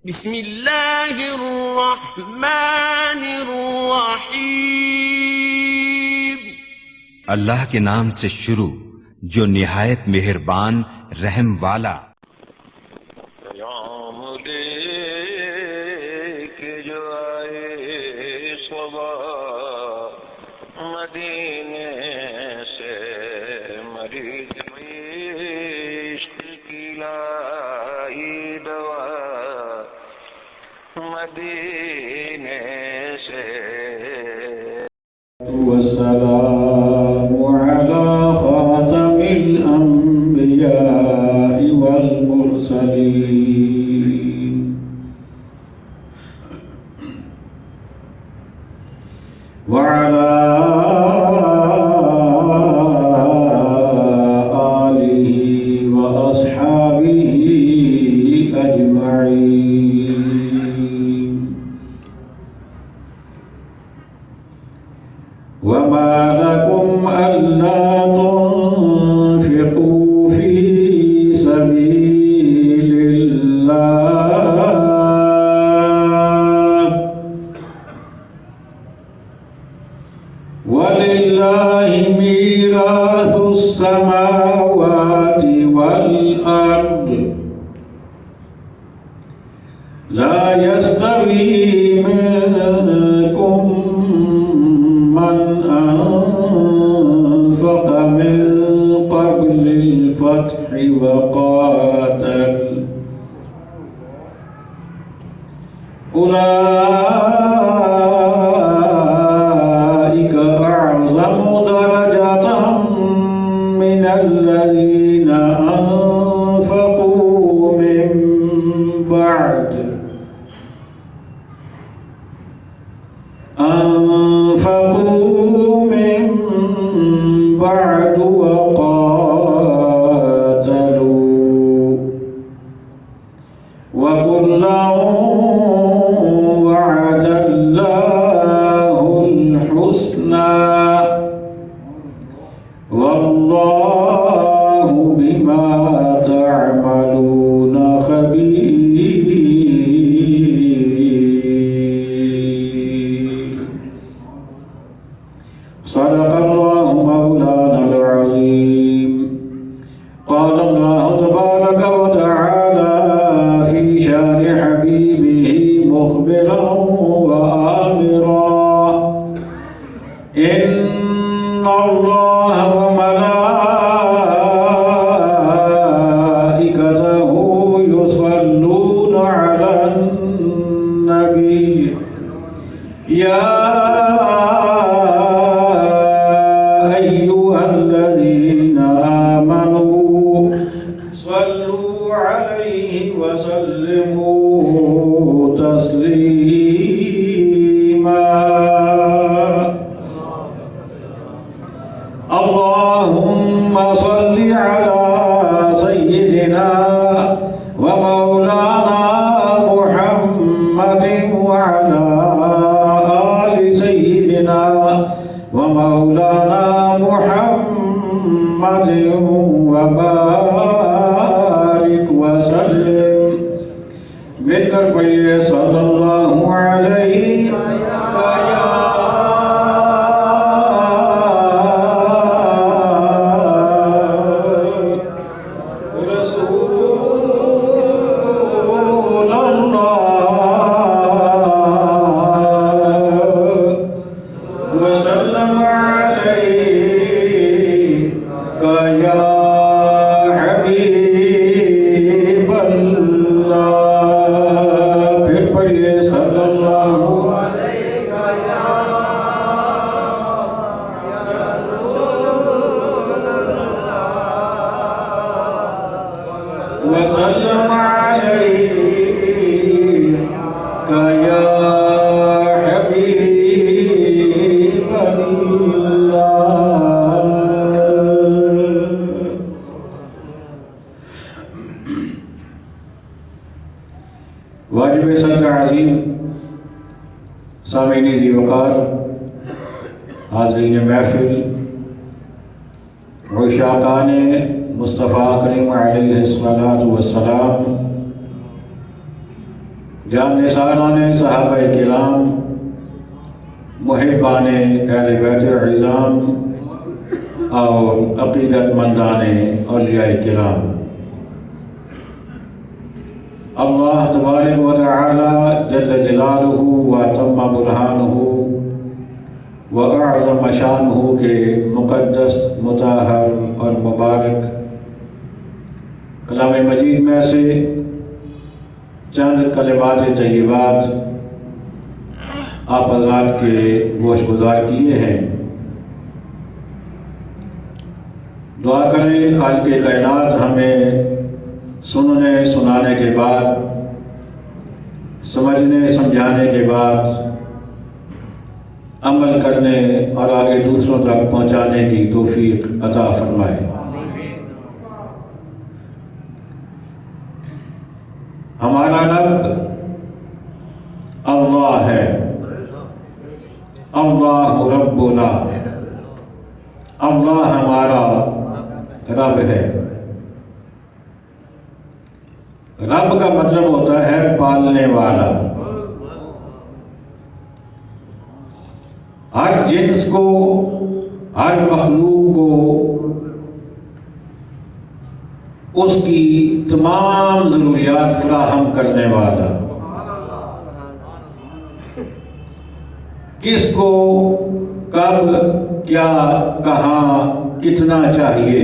بسم اللہ الرحمن الرحیم۔ اللہ کے نام سے شروع جو نہایت مہربان رحم والا۔ پیام لے کے جو آئے صبا مدینے سے، مریض عشق کی لائی دوا مدینے سے۔ والسلام على خاتم الأنبياء والمرسلين وعلى آله وأصحابه أجمعين. وما لكم ألا تنفقوا في سبيل الله ولله ميراث السماوات والأرض لا يستوي منكم من أنفق من قبل الفتح وقاتل أولئك أعظم درجة من الذين أنفقوا من بعد وقاتلوا وكلا وعد الله الحسنى والله بما تعملون خبير. صدق الله مولانا العظيم. قال الله تبارك وتعالى في شان حبيبه مخبرا وآمرا: إن الله وملائكته يصلون على النبي يا أيها الذين آمنوا صلوا عليه وسلموا تسليما. اللهم صل على سيدنا ومولانا محمد وعلى آل سيدنا ومولانا محمد وبارك وسلم. مل کر پڑھیے صلی اللہ علیہ رسول اللہ وسلم علیہ یا حبیب اللہ. پھر پڑھیے صلی اللہ وسلم علیہ یا حبیب اللہ. واجب صدر عظیم، سامعین ذی وقار، حاضرین محفل، عشاقان مصطفیٰ کریم علیہ الصلاۃ والسلام، جان نثاران صحابہ کرام، محبان اہل بیت عظام اور عقیدت مندان اولیاء کرام، اللہ تبارک و تعالی جل جلالہ و تم برہانہ و اعظم شانہ کے مقدس، مطہر اور مبارک کلام مجید میں سے چند کلمات طیبات آپ حضرات کے گوش گزار کیے ہیں۔ دعا کریں خالق کائنات ہمیں سننے سنانے کے بعد، سمجھنے سمجھانے کے بعد عمل کرنے اور آگے دوسروں تک پہنچانے کی توفیق عطا فرمائے۔ ہمارا رب اللہ ہے، اللہ ربنا، اللہ ہمارا رب ہے۔ رب کا مطلب ہوتا ہے پالنے والا۔ ہر جنس کو، ہر مخلوق کو اس کی تمام ضروریات فراہم کرنے والا، کس کو کب کیا کہاں کتنا چاہیے،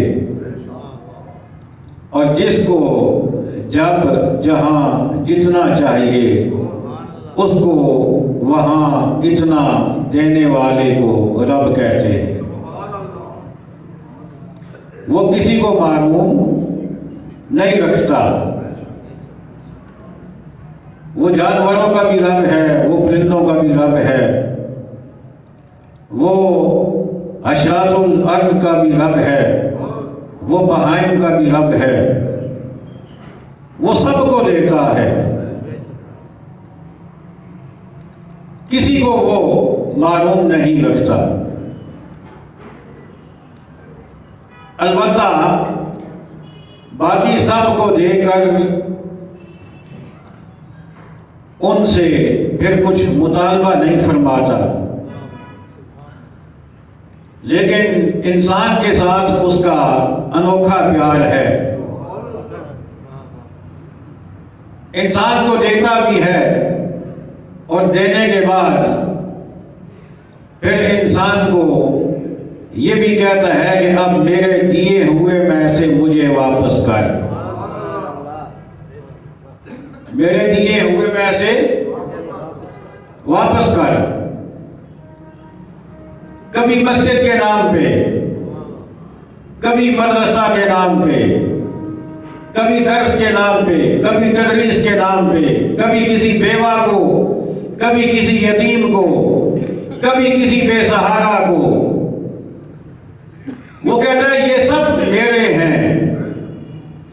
اور جس کو جب جہاں جتنا چاہیے اس کو وہاں اتنا دینے والے کو رب کہتے ہیں۔ وہ کسی کو معلوم نہیں رکھتا، وہ جانوروں کا بھی رب ہے، وہ پرندوں کا بھی رب ہے، وہ حشرات الارض کا بھی رب ہے، وہ بہائم کا بھی رب ہے، وہ سب کو دیتا ہے، کسی کو وہ معلوم نہیں رکھتا۔ البتہ باقی سب کو دے کر ان سے پھر کچھ مطالبہ نہیں فرماتا، لیکن انسان کے ساتھ اس کا انوکھا پیار ہے۔ انسان کو دیتا بھی ہے اور دینے کے بعد پھر انسان کو یہ بھی کہتا ہے کہ اب میرے دیے ہوئے میں سے مجھے واپس کر، میرے دیے ہوئے میں سے واپس کر۔ کبھی مسجد کے نام پہ، کبھی مدرسہ کے نام پہ، کبھی درس کے نام پہ، کبھی تدریس کے نام پہ، کبھی کسی بیوہ کو، کبھی کسی یتیم کو، کبھی کسی بے سہارا کو۔ وہ کہتا ہے یہ سب میرے ہیں،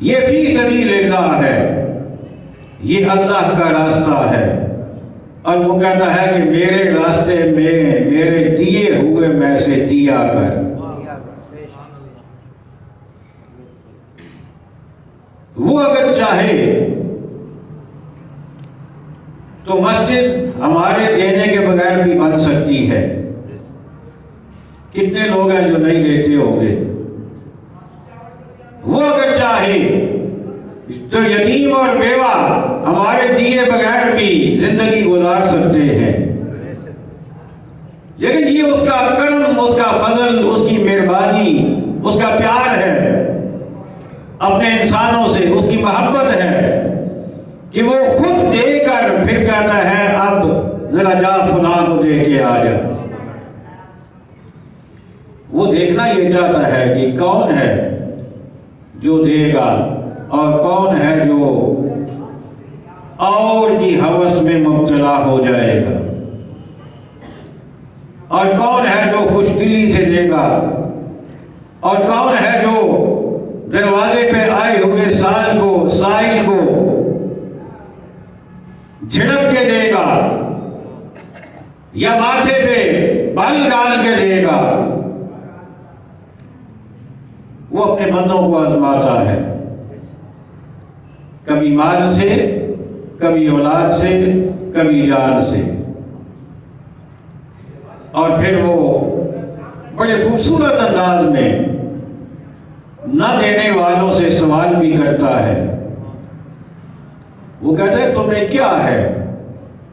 یہ فی سبیل اللہ ہے، یہ اللہ کا راستہ ہے، اور وہ کہتا ہے کہ میرے راستے میں میرے دیے ہوئے میں سے دیا کر۔ وہ اگر چاہے تو مسجد ہمارے دینے کے بغیر بھی بن سکتی ہے۔ کتنے لوگ ہیں جو نہیں دیتے ہوں گے؟ وہ اگر چاہے تو یتیم اور بیوہ ہمارے دیے بغیر بھی زندگی گزار سکتے ہیں، لیکن یہ اس کا کرم، اس کا فضل، اس کی مہربانی، اس کا پیار ہے اپنے انسانوں سے، اس کی محبت ہے کہ وہ خود دے کر پھر کہتا ہے اب ذرا جا فلاں کو دے کے آ جا۔ وہ دیکھنا یہ چاہتا ہے کہ کون ہے جو دے گا اور کون ہے جو اور کی ہوس میں مبتلا ہو جائے گا، اور کون ہے جو خوش دلی سے دے گا، اور کون ہے جو دروازے پہ آئے ہوئے سائل کو جھڑپ کے دے گا یا ماتھے پہ بل ڈال کے دے گا۔ وہ اپنے بندوں کو آزماتا ہے، کبھی مال سے، کبھی اولاد سے، کبھی جان سے، اور پھر وہ بڑے خوبصورت انداز میں نہ دینے والوں سے سوال بھی کرتا ہے۔ وہ کہتا ہے تمہیں کیا ہے،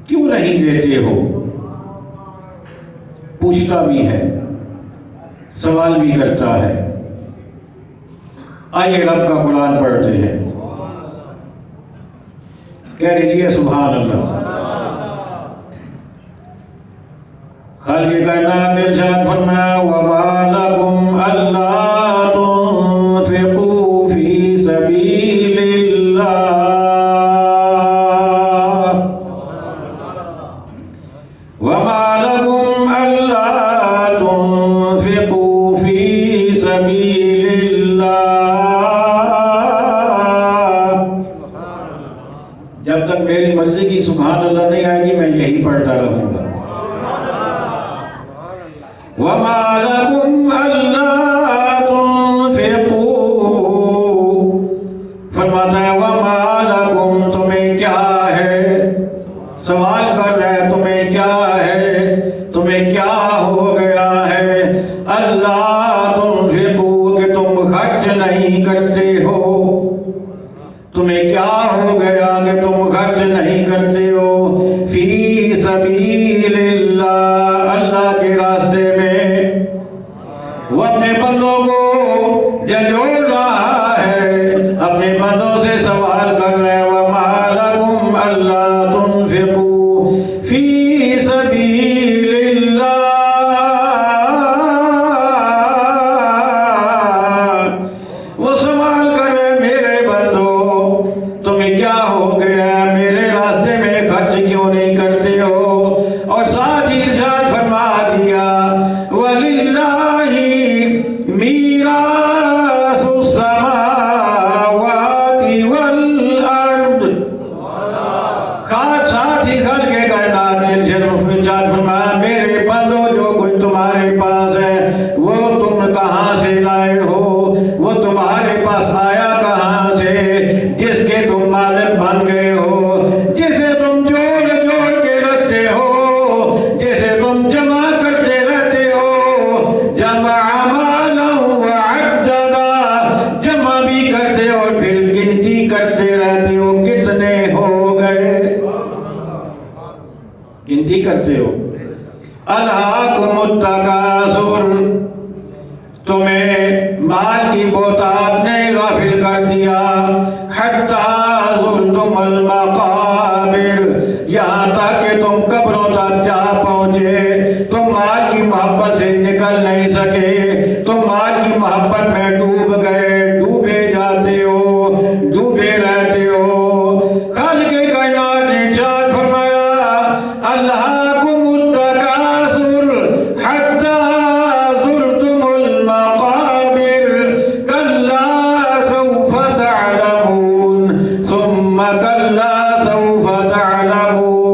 کیوں نہیں دیتے ہو؟ پوچھتا بھی ہے، سوال بھی کرتا ہے۔ آئیے رب کا قرآن پڑھتے ہیں، کہہ لیجیے سبحان اللہ۔ خالق کائنات نے ارشاد فرمایا وَمَا لَكُمْ أَلَّا تُنْفِقُوا فِي سَبِيلِ اللَّهِ وَمَا لَكُمْ أَلَّا تُنْفِقُوا فِي سَبِيلِ اللَّهِ۔ جب تک میری مرضی کی سبحان اللہ نہیں آئے گی میں یہی پڑھتا رہوں گا۔ وَمَا لَكُمْ أَلَّا تُنْفِقُوا، فرماتا ہے وَمَا لَكُمْ، تمہیں کیا ہے؟ سوال کر رہا ہے تمہیں کیا ہے، تمہیں کیا ہو گیا ہے؟ اللہ تنفقوا، کہ تم خرچ نہیں کرتے ہو، تمہیں کیا ہو گیا کہ تم خرچ نہیں کرتے ہو؟ فی سبیل اللہ، اللہ کے راستے میں۔ وہ اپنے بندوں کو جھنجھوڑ رہا ہے، اپنے بندوں سے سوال کر رہے ہیں وَمَا لَكُمْ أَلَّا تُنْفِقُوا فِي سَبِيلِ اللَّهِ۔ وہ سوال کر رہے ہیں میرے بندوں تمہیں کیا ہو گیا، میرے راستے میں خرچ کیوں نہیں کرتے ہو؟ اور ساتھ ہی ارشاد فرما دیا وَلِلَّهِ مِيرَاثُ السَّمَاوَاتِ وَالْأَرْضِ۔ ساتھ ہی خلق کائنات نے ارشاد فرمایا میرے بندو جو کچھ تمہارے پاس ہے وہ تم کہاں سے لائے ہو، وہ تمہارے پاس آیا کہاں سے، جس کے تم مالک بن گئے ہو، جسے تم جوڑ جوڑ کے رکھتے ہو، جسے تم جمع کرتے رہتے ہو، جمع مالا وعددا، جمع بھی کرتے ہو پھر گنتی کرتے رہتے ہو کتنے ہو گئے، گنتی کرتے ہو۔ الہاکم التکاثر، تمہیں مال کی بہتات نے غافل کر دیا، حتی زرتم المقابر، یہاں تک کہ تم قبروں تک جا پہنچے، تم مال کی محبت سے نکل نہیں سکے، تم مال کی محبت میں ڈوب گئے، ڈوبے جاتے ہو، ڈوبے رہتے ہو۔ خالق کائنات نے ارشاد فرمایا الہاکم التکاثر حتی زرتم المقابر، کلا سوف تعلمون ثم کلا سوف تعلمون۔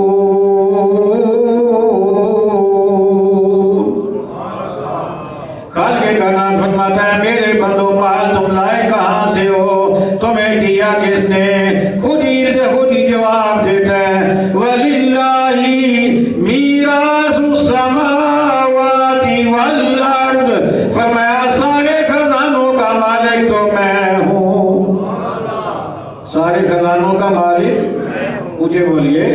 خالق کائنات فرماتا ہے میرے بندو مال تم لائے کہاں سے ہو، تمہیں دیا کس نے؟ خود ہی جواب دیتا ہے وَلِلَّهِ مِيرَاثُ السَّمَاوَاتِ وَالْأَرْضِ، فرمایا سارے خزانوں کا مالک تو میں ہوں، سارے خزانوں کا مالک، مجھے بولیے،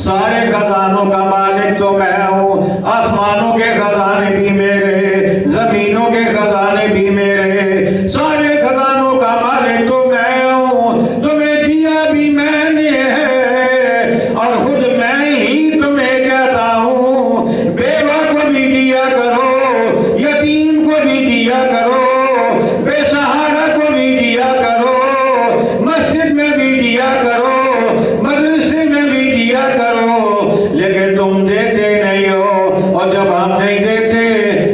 سارے خزانوں کا مالک تو میں ہوں، آسمانوں کے خزانے بھی میرے، زمینوں کے خزانے بھی میرے، سارے خزانوں کا مالک تو میں ہوں، تمہیں دیا بھی میں نے ہے، اور خود میں ہی تمہیں کہتا ہوں بیوہ کو بھی دیا کرو، یتیم کو بھی دیا کرو، بے سہارا کو بھی دیا کرو، مسجد میں بھی دیا کرو، مدرسے میں بھی دیا کرو، لیکن تم دیتے نہیں ہو، اور جب ہم نہیں دیتے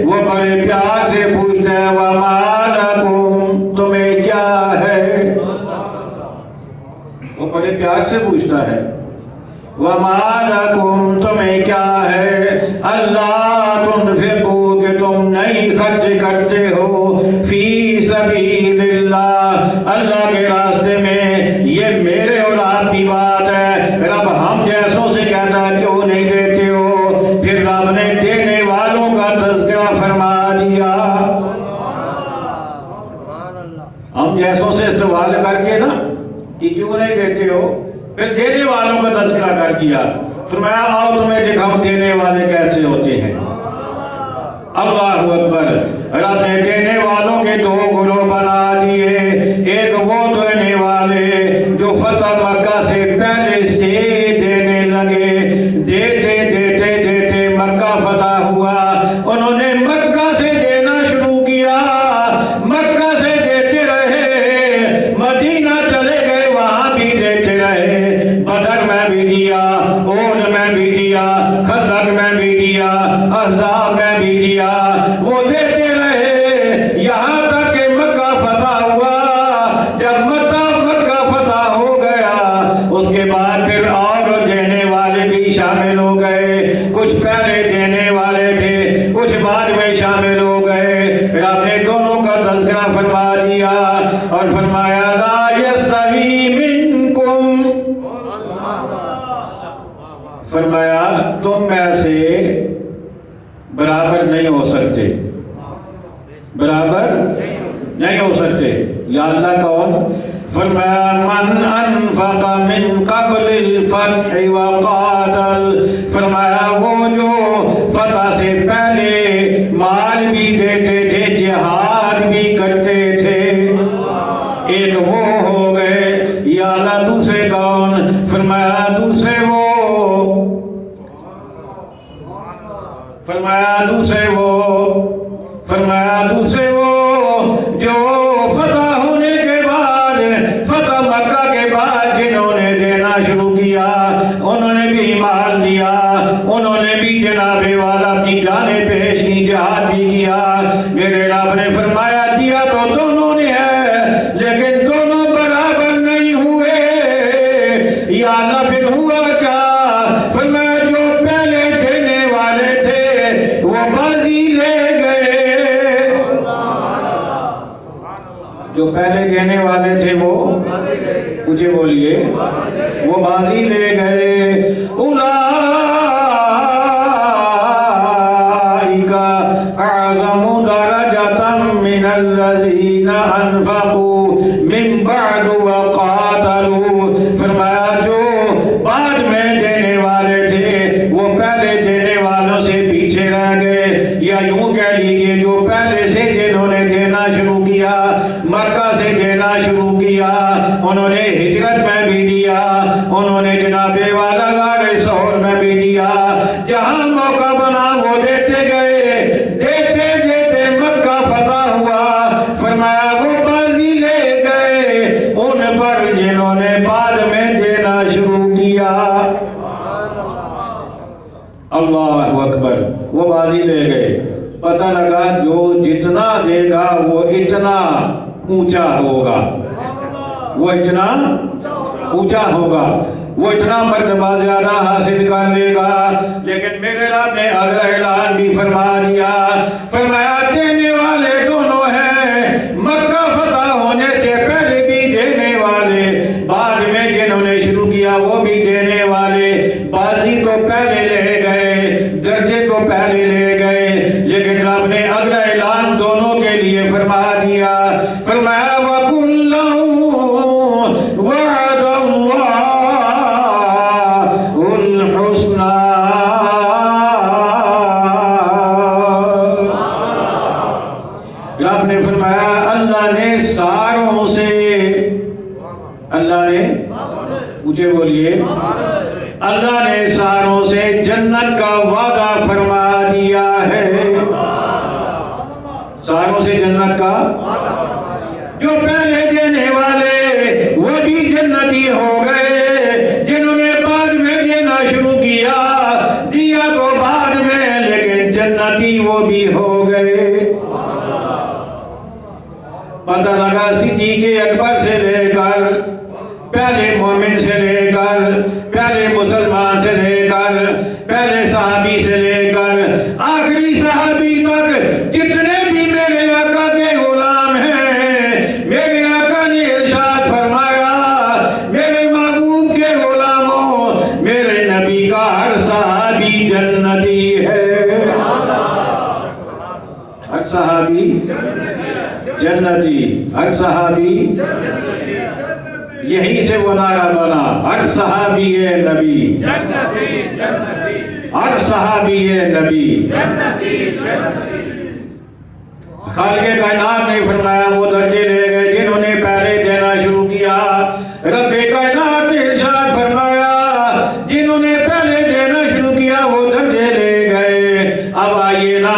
وہ بڑے پیار سے پوچھتے ہیں وَمَا لَكُمْ، تمہیں کیا ہے؟ وہ بڑے پیار سے پوچھتا ہے وَمَا لَكُمْ، تمہیں کیا ہے؟ اللہ تنفقوا، کہ تم نہیں خرچ کرتے ہو، فی سبیل اللہ، اللہ کے راستے میں۔ یہ میرے اور آپ کی بات ہے، جیسوں سے کہتا ہے کیوں نہیں دیتے ہو؟ پھر رب نے دینے والوں کا تذکرہ فرما دیا۔ ہم جیسوں سے سوال کر کے نا کہ کیوں نہیں دیتے ہو، پھر دینے والوں کا تذکرہ کر دیا، فرمایا آؤ تمہیں دکھاؤں دینے والے کیسے ہوتے ہیں۔ اللہ اکبر۔ رب نے دینے والوں کے دو گروہ بنا دیے، ایک وہ دینے والے جو فتح مکہ سے پہلے سے دینے لگے، دیتے دیتے دیتے مکہ فتح ہوا، انہوں نے مکہ سے دینا شروع کیا، مکہ سے دیتے رہے، مدینہ چلے گئے وہاں بھی دیتے رہے، بدر میں بھی دیا، احد میں بھی دیا، خندق میں بھی دیا، احزاب میں بھی دیا، وہ دیتے رہے یہاں تک کہ مکہ فتح ہوا۔ جب مکہ فتح ہو گیا اس کے بعد پھر اور دینے والے بھی شامل ہو گئے، کچھ پہلے دینے والے تھے، کچھ بعد میں شامل ہو گئے۔ رب نے دونوں کا تذکرہ فرما دیا اور فرمایا لا یستوی منکم، فرمایا تم میں سے برابر نہیں ہو سکتے، برابر نہیں ہو سکتے۔ یا اللہ کون؟ فرمایا من انفق من قبل الفتح وقاتل، فرمایا وہ جو فتح سے پہلے مال بھی دیتے تھے، جہاد بھی کرتے تھے، ایک وہ ہو گئے۔ یا اللہ دوسرے کون؟ فرمایا دوسرے وہ، فرمایا دوسرے وہ، فرمایا دوسرے وہ جو فتح ہونے کے بعد، فتح مکہ کے بعد جنہوں نے دینا شروع کیا، انہوں نے بھی مال دیا، انہوں نے بھی جناب والا اپنی جانیں پیش کی، جہاد بھی کیا۔ میرے رب نے فرمایا دیا تو دونوں نے ہے لیکن دونوں برابر نہیں ہوئے۔ یا اللہ پھر ہوا کیا؟ فرمایا جو پہلے دینے والے تھے وہ بازی لے گئے، جو پہلے دینے والے تھے وہ مجھے بولیے وہ بازی لے گئے۔ اولئک اعظم درجۃ من الذین انفقوا من بعد وقاتلوا، فرمایا جو بعد میں دینے والے تھے وہ پہلے دینے والوں سے پیچھے رہ گئے، یا یوں کہہ لیجئے جو پہلے سے جنہوں نے دینا شروع کیا، مکہ سے دینا شروع کیا، انہوں نے ہجرت میں بھی دیا، انہوں نے جناب والا غار ثور میں بھی دیا، جہاں موقع بنا وہ دیتے گئے، دیتے دیتے مکہ فتح ہوا۔ فرمایا وہ بازی لے گئے ان پر جنہوں نے بعد میں دینا شروع کیا۔ اللہ اکبر، وہ بازی لے گئے، پتہ لگا جو جتنا دے گا وہ اتنا اونچا ہوگا، وہ اتنا اونچا ہوگا، وہ اتنا مرتبہ زیادہ حاصل کر لے گا۔ لیکن میرے رب نے اگلا اعلان بھی فرما دیا، فرمایا دینے والے دونوں ہیں، مکہ فتح ہونے سے پہلے بھی دینے والے، بعد میں جنہوں نے شروع کیا وہ بھی دینے والے۔ بازی تو پہلے لے گئے، درجے تو پہلے لے گئے، لیکن رب نے اگلا اعلان دونوں کے لیے فرما دیا، فرمایا وَكُلًّا وَعَدَ اللَّهُ الْحُسْنَى، رب نے فرمایا اللہ نے ساروں سے، اللہ نے مجھے بولیے اللہ نے ساروں سے جنت کا وعدہ فرما دیا ہے، ساروں سے جنت کا، جو پہلے دینے والے وہ بھی جنتی ہو گئے، جنہوں نے بعد میں دینا شروع کیا، دیا تو بعد میں لیکن جنتی وہ بھی ہو گئے۔ پتہ لگا صدیق اکبر سے لے کر، پہلے مومن سے لے کر، پہلے مسلمان سے لے کر، پہلے صحابی سے لے کر آخری صحابی تک، جتنے بھی میرے آقا کے غلام ہیں، میرے آقا نے ارشاد فرمایا میرے محبوب کے غلاموں، میرے کا ہر صحابی جنتی ہے، ہر صحابی جنتی، ہر صحابی، یہیں سے وہ نعرہ بنا، ہر صحابی ہے نبی، ہر صحابی ہے نبی۔ خالق کائنات نے فرمایا وہ درجے لے گئے جنہوں نے پہلے دینا شروع کیا۔ رب کائنات نے ارشاد فرمایا جنہوں نے پہلے دینا شروع کیا وہ درجے لے گئے۔ اب آئیے نا،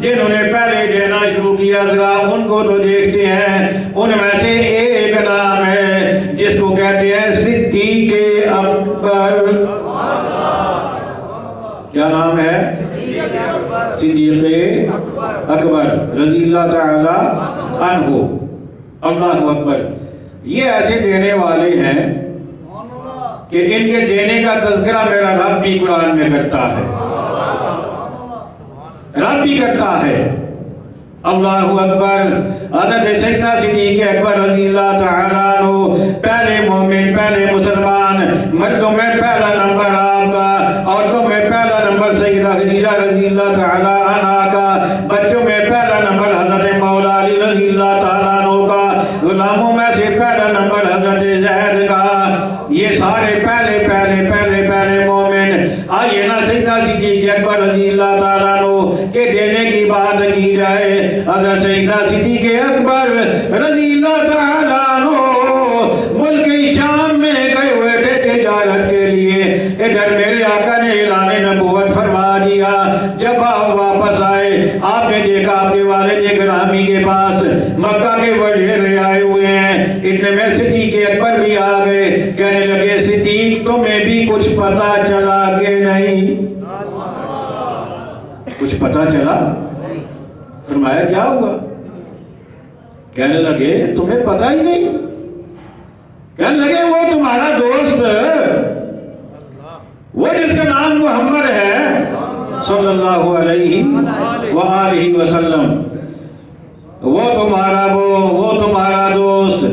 جنہوں نے پہلے دینا شروع کیا ذرا ان کو تو دیکھتے ہیں۔ ان میں سے ایک نام ہے جس کو کہتے ہیں صدیق اکبر۔ کیا نام ہے؟ صدیق اکبر رضی اللہ تعالی عنہ۔ اللہ اکبر۔ یہ ایسے دینے والے ہیں کہ ان کے دینے کا تذکرہ میرا رب بھی قرآن میں کرتا ہے، رب بھی کرتا ہے۔ اللہ اکبر۔ حضرت سیدنا صدیق اکبر رضی اللہ تعالیٰ عنہ پہلے مومن، پہلے مسلمان، مردوں میں پہلا نمبر آپ کا، عورتوں میں پہلا نمبر سیدہ خدیجہ رضی اللہ تعالیٰ عنہ کا، بچوں میں پہلا نمبر حضرت مولا علی رضی اللہ تعالیٰ عنہ کا، غلاموں میں سے پہلا نمبر حضرت زید کا۔ یہ سارے پہلے پہلے پہلے پہلے مومن۔ آئیے نا سیدنا صدیق اکبر رضی اللہ تعالیٰ عنہ کے دینے کی بات کی جائے۔ حضرت سیدنا صدیق اکبر رضی اللہ تعالیٰ عنہ ملک شام میں گئے ہوئے تھے تجارت کے لیے۔ ادھر میرے آقا نے اعلان نبوت فرما دیا۔ جب آپ واپس آئے آپ نے دیکھا آپ کے والد گرامی کے پاس مکہ کے وڈیرے آئے ہوئے ہیں۔ اتنے میں صدیق اکبر بھی آ گئے، کہنے لگے صدیق تمہیں بھی کچھ پتا چلا کہ نہیں؟ کچھ پتا چلا؟ فرمایا کیا ہوا؟ کہنے لگے تمہیں پتا ہی نہیں؟ کہنے لگے وہ تمہارا دوست، وہ جس کا نام محمد ہے صلی اللہ علیہ وآلہ وسلم، وہ تمہارا دوست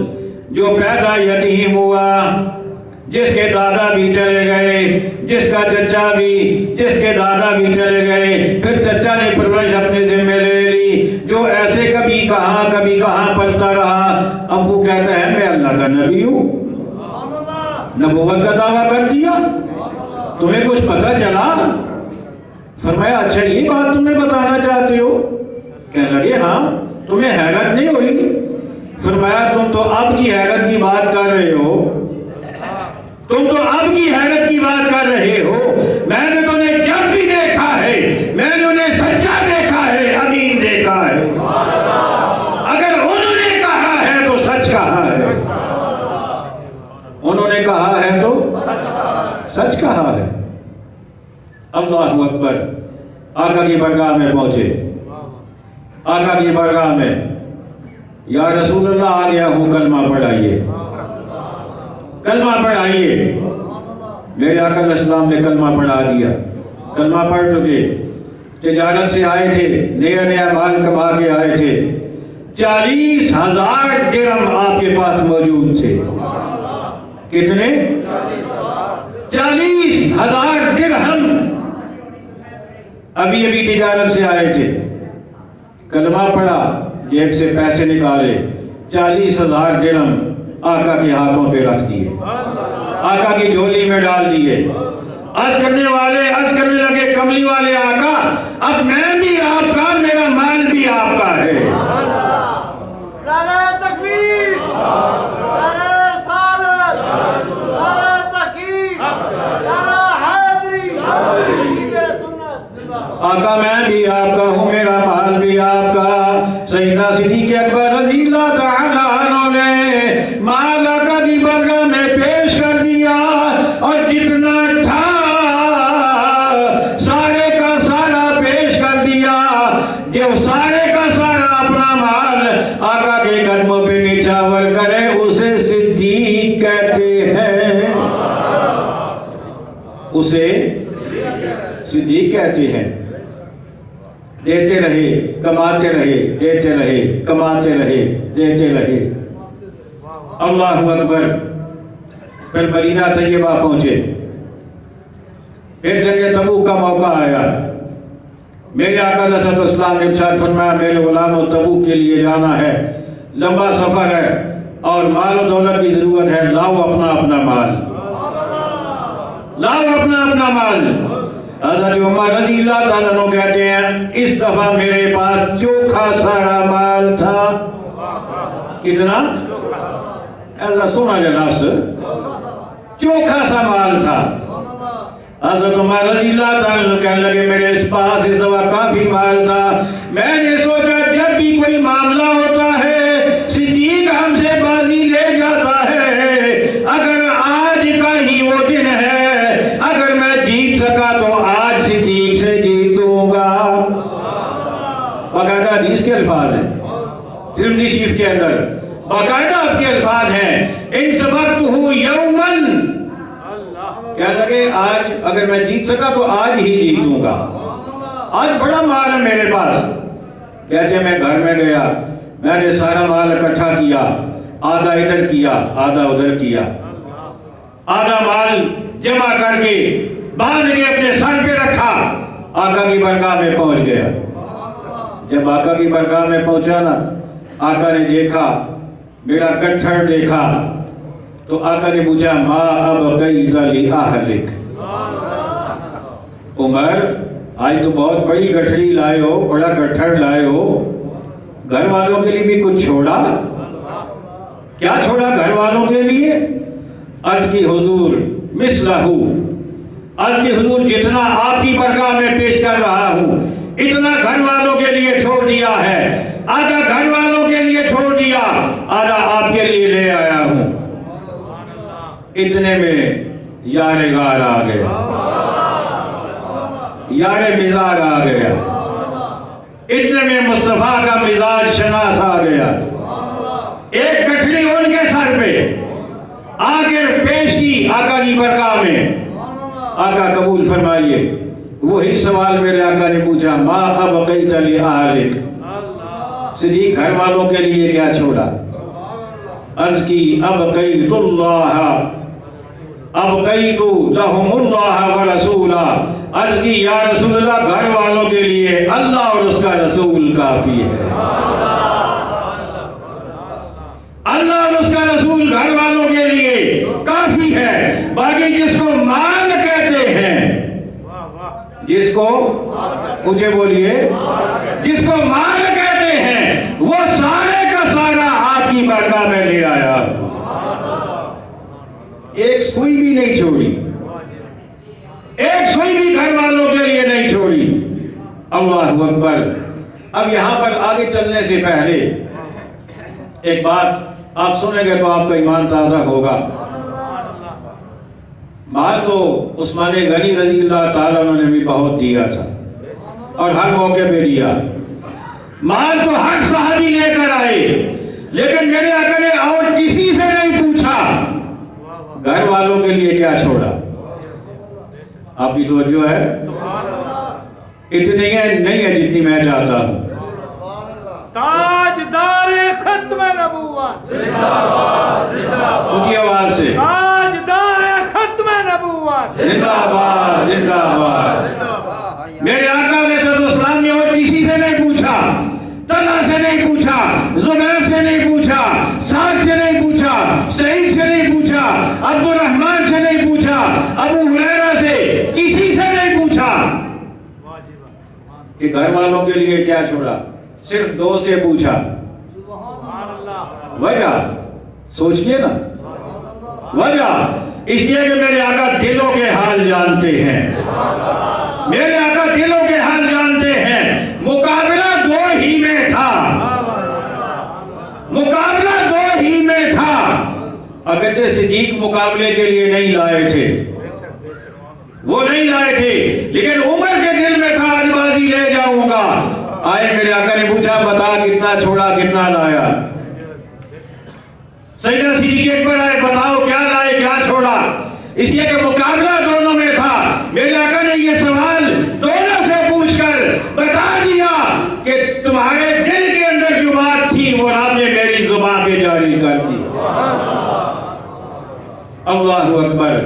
جو پیدا یتیم ہوا، جس کے دادا بھی چلے گئے، جس کا چچا بھی، جس کے دادا بھی چلے گئے، پھر چچا نے پرورش اپنے ذمہ لے لی، جو ایسے کبھی کہاں پلتا رہا۔ اب وہ کہتا ہے میں اللہ کا نبی ہوں، نبوت کا دعویٰ کر دیا، تمہیں کچھ پتہ چلا؟ فرمایا اچھا یہ بات تمہیں بتانا چاہتے ہو؟ کہنے لگے ہاں، تمہیں حیرت نہیں ہوئی؟ فرمایا تم تو اب کی حیرت کی بات کر رہے ہو، تم تو اب کی حیرت کی بات کر رہے ہو، میں نے تمہیں جب بھی دیکھا ہے میں نے انہیں سچا دیکھا ہے، امین دیکھا ہے۔ اگر انہوں نے کہا ہے تو سچ کہا ہے، انہوں نے کہا ہے تو سچ کہا ہے۔ اللہ اکبر۔ آقا کی بارگاہ میں پہنچے، آقا کی بارگاہ میں یا رسول اللہ آ گیا ہوں، کلمہ پڑھائیے، کلمہ پڑھائیے۔ میرے آقا علیہ السلام نے کلمہ پڑھا دیا، کلمہ پڑھ چکے، تجارت سے آئے تھے، نیا مال کما کے آئے تھے، 40,000 درہم آپ کے پاس موجود تھے۔ کتنے؟ 40,000 درہم۔ ابھی تجارت سے آئے تھے، کلمہ پڑھا، جیب سے پیسے نکالے، 40,000 درہم آقا کے ہاتھوں پہ رکھ دیے، آقا کی جھولی میں ڈال دیے۔ عرض کرنے لگے کملی والے آقا اب میں بھی آپ کا، میرا مال بھی آپ کا ہے۔ نعرہ تکبیر، نعرہ رسالت، نعرہ تحقیق، نعرہ حیدری، میرے سنت۔ آقا میں بھی آپ کا ہوں، میرا مال بھی آپ کا۔ سیدنا صدیق اکبر رضی اللہ تعالیٰ عنہ نے مال آقا کی بارگاہ میں پیش کر دیا، اور جتنا تھا سارے کا سارا پیش کر دیا۔ جو سارے کا سارا اپنا مال آقا کے قدموں پہ نچھاور کرے اسے صدیق کہتے ہیں، اسے صدیق کہتے ہیں۔ دیتے رہے، کماتے رہے، دیتے رہے، کماتے رہے، دیتے رہے۔ اللہ اکبر۔ پھر مدینہ طیبہ پہنچے، پھر جنگ تبوک کا موقع آیا، میرے آقا علیہ الصلوۃ والسلام نے ارشاد فرمایا میرے غلاموں تبوک کے لیے جانا ہے، لمبا سفر ہے اور مال و دولت کی ضرورت ہے، لاؤ اپنا اپنا مال، لاؤ اپنا اپنا مال۔ حضرت عمر رضی اللہ تعالیٰ عنہ کہتے ہیں اس دفعہ میرے پاس چوکھا سارا مال تھا۔ کتنا؟ ایسا سونا جو لفظ چوکھا سا مال تھا۔ حضرت عمر رضی اللہ تعالیٰ عنہ کہنے لگے میرے پاس اس دفعہ کافی مال تھا، میں نے سوچا جب بھی کوئی معاملہ ہوتا ہے صدیق ہم سے بازی لے جاتا ہے، اگر آج کا ہی وہ دن ہے، اگر میں جیت سکا تو آج صدیق سے جیتوں گا۔ باقاعدہ حدیث کے الفاظ ہیں، ترمذی شریف کے اندر باقاعدہ آپ کے الفاظ ہیں، ان سبقتہ یومن، کہنے لگے آج اگر میں جیت سکا تو آج ہی جیتوں گا، آج بڑا مال ہے میرے پاس۔ کہتے میں گھر میں گیا، میں نے سارا مال اکٹھا کیا، آدھا ادھر کیا آدھا ادھر کیا، آدھا مال جمع کر کے باندھ کے اپنے سر پہ رکھا، آقا کی بارگاہ میں پہنچ گیا۔ جب آقا کی بارگاہ میں پہنچا نا، آقا نے دیکھا میرا گٹھڑ دیکھا تو آقا نے پوچھا ما ابقیت لأہلک، عمر آج تو بہت بڑی گٹھڑی لائے ہو، بڑا گٹھڑ لائے ہو، گھر والوں کے لیے بھی کچھ چھوڑا؟ کیا چھوڑا گھر والوں کے لیے؟ عرض کی حضور مثلہ، عرض کی حضور جتنا آپ کی بارگاہ میں پیش کر رہا ہوں اتنا گھر والوں کے لیے چھوڑ دیا ہے، آدھا گھر والوں کے لیے چھوڑ دیا، آدھا آپ کے لیے لے آیا ہوں۔ اتنے میں یار غار آ گیا، یار مزاج آ گیا، اتنے میں مصطفیٰ کا مزاج شناس آ گیا، ایک گٹھڑی ان کے سر پہ آگے پیش کی آقا کی بارگاہ میں، آقا قبول فرمائیے۔ وہی سوال میرے آقا نے پوچھا ما ابقیت لأہلک، صدیق گھر والوں کے لیے کیا چھوڑا؟ عرض کی ابقیت اللہ، ابقیت لہم اللہ ورسولہ، عرض کی یا رسول اللہ گھر والوں کے لیے اللہ اور اس کا رسول کافی ہے، اللہ اور اس کا رسول گھر والوں کے لیے کافی ہے۔ باقی جس کو مال کہتے ہیں، جس کو مجھے بولیے، جس کو مال کہتے ہیں وہ سارے کا سارا آپ کی بارگاہ میں لے آیا، ایک سوئی بھی نہیں چھوڑی، ایک سوئی بھی گھر والوں کے لیے نہیں چھوڑی۔ اللہ اکبر۔ اب یہاں پر آگے چلنے سے پہلے ایک بات آپ سنیں گے تو آپ کا ایمان تازہ ہوگا۔ مال تو عثمان غنی رضی اللہ تعالیٰ عنہ نے بھی بہت دیا تھا اور ہر موقع پہ دیا، مال تو ہر صحابی لے کر آئے، لیکن میرے آقا نے اور کسی سے نہیں پوچھا گھر والوں کے لیے کیا چھوڑا۔ آپ کی توجہ ہے؟ اتنی نہیں ہے جتنی میں چاہتا ہوں۔ تاجدار ختم نبوت، اونچی آواز سے تاجدار ختم نبوت، زندہ باد زندہ باد۔ میرے آقا علیہ السلام نے اور کسی سے نہیں پوچھا، طلحہ سے نہیں پوچھا، زبیر سے نہیں پوچھا، سعد سے نہیں پوچھا، سعید سے نہیں پوچھا، عبد الرحمن سے نہیں پوچھا، ابو ہریرہ سے کسی سے نہیں پوچھا کہ گھر والوں کے لیے کیا چھوڑا، صرف دو سے پوچھا۔ وجہ سوچئے نا، وجہ اس لیے کہ میرے آقا دلوں کے حال جانتے ہیں، میرے آقا دلوں کے حال جانتے ہیں۔ مقابلہ دو ہی میں تھا، مقابلہ دو ہی میں تھا، اگرچہ صدیق مقابلے کے لیے نہیں لائے تھے، وہ نہیں لائے تھے، لیکن عمر کے دل میں تھا آج بازی لے جاؤں گا۔ آئے میرے آقا نے پوچھا بتا کتنا چھوڑا کتنا لایا؟ سیدنا صدیق اکبر آئے بتاؤ کیا لائے کیا چھوڑا؟ اس لیے کہ مقابلہ دونوں میں تھا۔ میرے آقا نے یہ سوال دونوں سے پوچھ کر بتا دیا کہ تمہارے دل کے اندر جو بات تھی وہ رب نے میری زبان پہ جاری کر دی۔ اللہ اکبر۔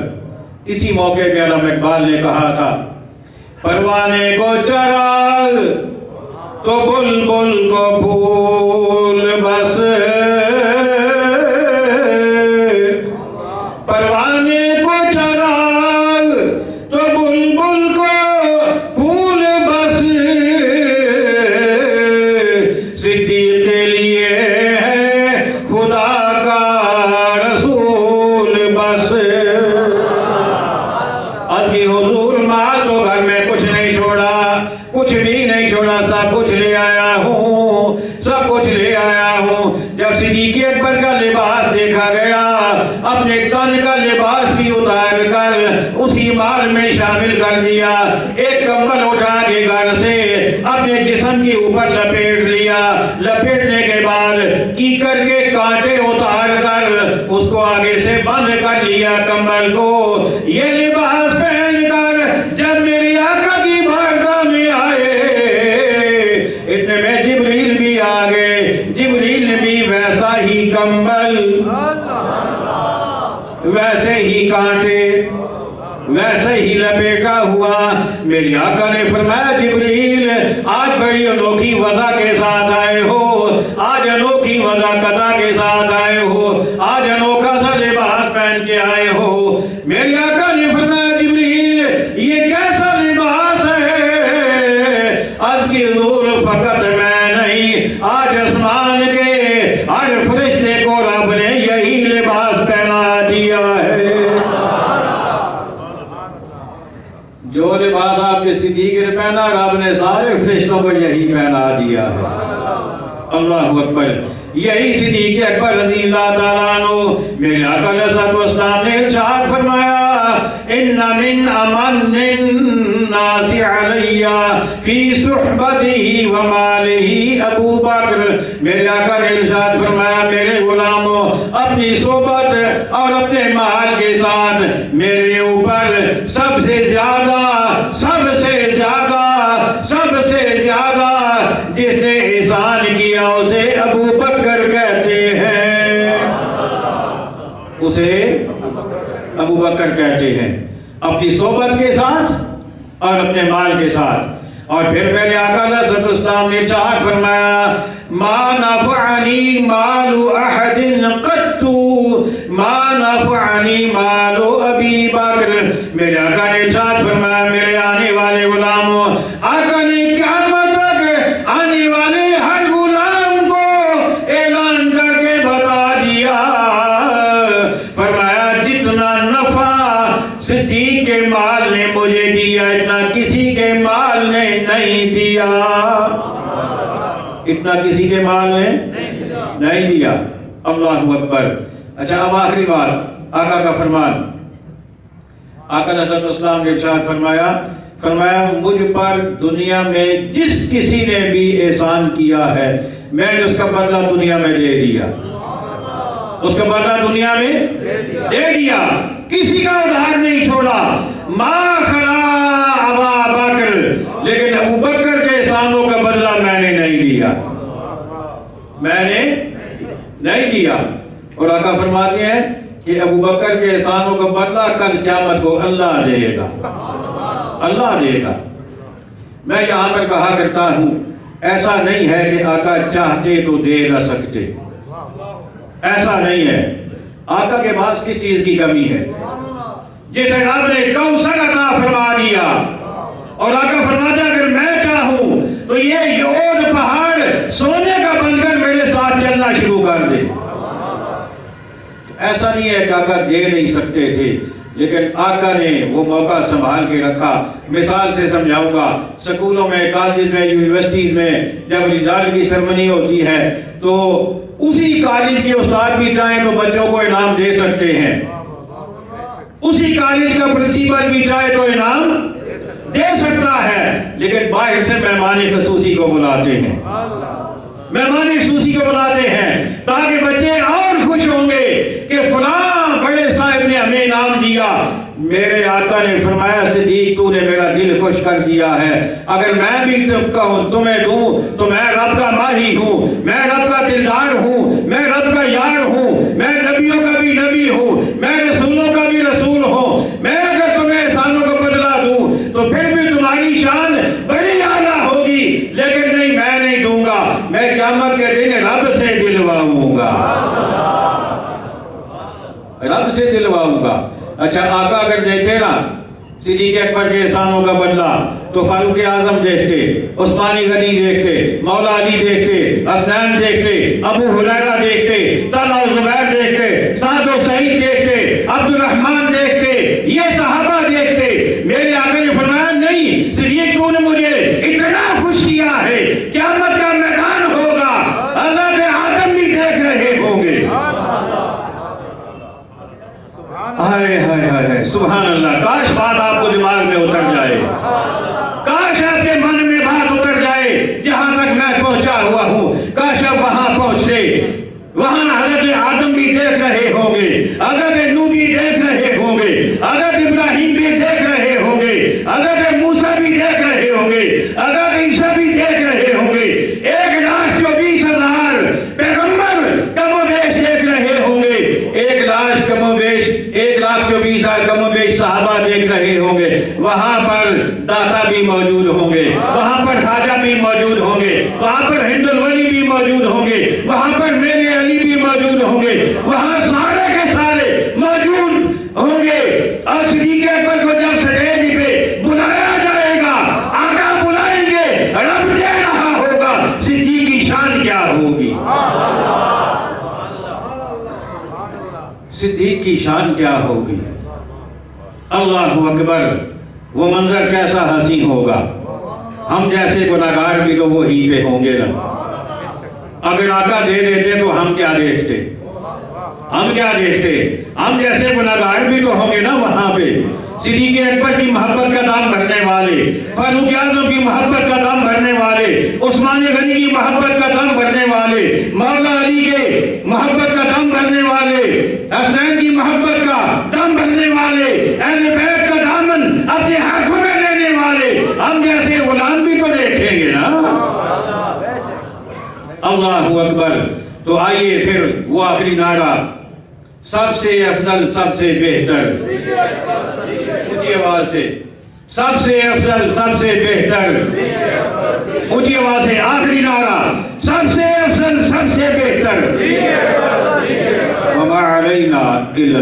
اسی موقع پہ علامہ اقبال نے کہا تھا پروانے کو چراغ تو بلبل کو پھول بس، پروانے کو چراغ تو بلبل کو پھول بس، صدیق کے لیے ہے خدا کا رسول بس۔ آج کی حضور مال تو گھر میں کچھ نہیں چھوڑا، کچھ بھی نہیں چھوڑا، سب کچھ لے آیا ہوں، سب کچھ لے آیا ہوں۔ جب صدیق اکبر کا لباس دیکھا گیا، اپنے تن کا لباس بھی اتار کر اسی مال میں شامل کر دیا، ایک کمبل اٹھا کے گھر سے اپنے جسم کے اوپر لپیٹ لیا، لپیٹنے کے بعد کیکر کے کانٹے اتار کر اس کو آگے سے بند کر لیا کمبل کو۔ یہ لباس پہن کر جب میری آقا کی بارگاہ میں آئے، اتنے میں جبریل بھی آ گئے، جبریل نے بھی ویسا ہی کمبل، ویسے ہی کانٹے، ویسے ہی لپیٹا ہوا۔ میری آقا نے فرمایا جبریل آج بڑی انوکھی وضع کے ساتھ آئے ہو، آج انوکھی وضع کے ساتھ آئے ہو، آج انوکھا سا لباس پہن کے آئے ہو۔ میری آقا نے فرمایا جبریل یہ کیسا لباس ہے؟ آج کی حضور فقط میں نہیں، آج آسمان کے ہر فرشتے کو رب نے یہی لباس پہنا دیا ہے۔ جو لباس آپ کے صدیق نے پہنا، رب نے سارے فرشتوں کو یہی پہنا دیا ہے۔ اللہ اکبر۔ یہی صدیق اکبر رضی اللہ تعالیٰ عنہ، میرے آقا علیہ السلام نے ارشاد فرمایا ان من امن الناس علی فی صحبته ومالہ ابو بکر۔ میرے آقا نے ارشاد فرمایا میرے غلاموں اپنی صحبت اور اپنے مال کے ساتھ میرے اوپر سب سے زیادہ جس نے احسان کیا اسے ابو بکر کہتے ہیں، اسے ابو بکر کہتے ہیں، اپنی صحبت کے ساتھ اور اپنے مال کے ساتھ۔ اور پھر میرے آقا علیہ السلام نے ارشاد فرمایا ما نفعنی مال احد قط ما نفعنی مال ابی بکر۔ میرے آقا نے ارشاد فرمایا میرے آنے والے غلاموں، آقا نے قیامت تک آنے والے ہر غلام کو اعلان کر کے بتا دیا، فرمایا جتنا نفع صدیق کے مال نے مجھے دیا اتنا کسی کے مال نے نہیں دیا، اتنا کسی کے مال نے نہیں دیا۔ اللہ اکبر۔ اچھا اب آخری بات، آقا کا فرمان۔ آقا علیہ السلام نے ارشاد فرمایا مجھ پر دنیا میں جس کسی نے بھی احسان کیا ہے میں نے اس کا بدلہ دنیا میں دے دیا، اس کا بدلہ دنیا میں دے دیا، کسی کا ادھار نہیں چھوڑا۔ ما خلا ابا بکر، لیکن ابو بکر کے احسانوں کا بدلہ میں نے نہیں دیا، میں نے نہیں دیا۔ اور آقا فرماتے ہیں کہ ابو بکر کے احسانوں کا بدلہ کل قیامت کو اللہ دے گا، اللہ دے گا۔ میں یہاں پر کہا کرتا ہوں ایسا نہیں ہے کہ آقا چاہتے تو دے نہ سکتے، ایسا نہیں ہے۔ آقا کے پاس کس چیز کی کمی ہے؟ جسے رب نے کوثر عطا فرما دیا، اور آقا فرماتا اگر میں چاہوں تو یہ یود پہاڑ سونے کا بن کر میرے ساتھ چلنا شروع کر دے۔ ایسا نہیں ہے کہ آقا دے نہیں سکتے تھے، لیکن آقا نے وہ موقع سنبھال کے رکھا۔ مثال سے سمجھاؤں گا، سکولوں میں، کالجز میں، یونیورسٹیز میں جب رزلٹ کی سرمنی ہوتی ہے تو اسی کالج کے استاد بھی چاہیں تو بچوں کو انعام دے سکتے ہیں، اسی کالج کا پرنسپل بھی چاہے تو انعام دے سکتا ہے، لیکن باہر سے مہمان خصوصی کو بلاتے ہیں، مہمان خصوصی کو بلاتے ہیں تاکہ بچے اور خوش ہوں گے کہ فلاں بڑے صاحب نے ہمیں انعام دیا۔ میرے آقا نے فرمایا صدیق تو نے میرا دل خوش کر دیا ہے، اگر میں بھی تمہیں دوں تو میں رب کا ماہی ہوں، میں رب کا دلدار ہوں، میں رب کا یار ہوں، میں نبیوں کا بھی نبی ہوں، میں رسولوں کا بھی رسول ہوں، میں رب سے دلواؤں گا. اچھا آقا اگر دیکھتے نا صدیق اکبر کے احسانوں کا بدلہ تو فاروق اعظم دیکھتے, عثمانی غنی دیکھتے, مولا علی دیکھتے, حسنین دیکھتے, ابو ہریرہ دیکھتے, طلحہ و زبیر دیکھتے, سعد و سعید دیکھتے, عبد الرحمن دیکھتے, یہ صحابہ دیکھتے. میرے آقا نے فرمایا نہیں, صدیق تو نے مجھے اتنا خوش کیا ہے قیامت کا میدان ہوگا حضرت آدم بھی دیکھ رہے ہوں گے. ہائے ہائے ہائے سبحان اللہ. کاش بات آپ کو دماغ میں اتر جائے, کاش آپ کے من میں بات اتر جائے. جہاں تک میں پہنچا ہوا ہوں کاش آپ وہاں پہنچتے. وہاں حضرت آدم بھی دیکھ رہے ہوں گے, حضرت نوح بھی دیکھ رہے ہوں گے, حضرت ابراہیم بھی دیکھ رہے ہوں گے, حضرت موسیٰ بھی دیکھ رہے ہوں گے, حضرت عیسیٰ بھی دیکھ رہے ہوں گے. 1,24,000 پیغمبر کم و بیش دیکھ رہے ہوں گے. 1,00,000 کم و بیش 1,24,000 کم و بیش صحابہ دیکھ رہے ہوں گے. وہاں پر داتا بھی موجود ہوں گے, وہاں پر خواجہ بھی موجود ہوں گے, وہاں پر ہند الولی بھی موجود ہوں گے, وہاں پر میرے علی بھی موجود ہوں گے, وہاں سارے کے سارے موجود ہوں گے. اور صدیق اکبر کو جب سٹیج پہ بلایا جائے گا, آقا بلائیں گے, رب دے رہا ہوگا, صدیق کی شان کیا ہوگی, صدیق کی شان کیا ہوگی. اللہ اکبر, وہ منظر کیسا حسین ہوگا. ہم جیسے گناہگار بھی تو وہیں پہ ہوں گے نا. اگر آقا دے دیتے تو ہم کیا دیکھتے, ہم کیا دیکھتے. ہم جیسے گناہگار بھی تو ہوں گے نا وہاں پہ. صدیق اکبر کی محبت کا دام بھرنے والے, فاروق اعظم کی محبت کا دام بھرنے والے, عثمان غنی کی محبت کا دام بھرنے والے, مولا علی کے محبت کا دام بھرنے والے, حسنین کی محبت کا دام بھرنے والے, اہل بیت کا دامن اپنے ہاتھوں میں لینے والے. ہم جیسے غلام بھی تو دیکھیں گے نا. اللہ اکبر. تو آئیے پھر وہ آخری نعرہ, سب سے افضل سب سے بہتر, اونچی آواز سے, سب سے افضل سب سے بہتر, اونچی آواز سے آخری نعرہ, سب سے افضل سب سے بہتر. وما علینا الا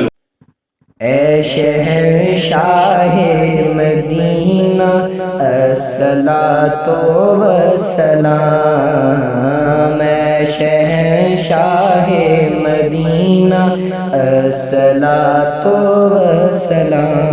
اے شہنشاہ مدینہ الصلاۃ والسلام, اے شہنشاہ مدینہ الصلاۃ والسلام.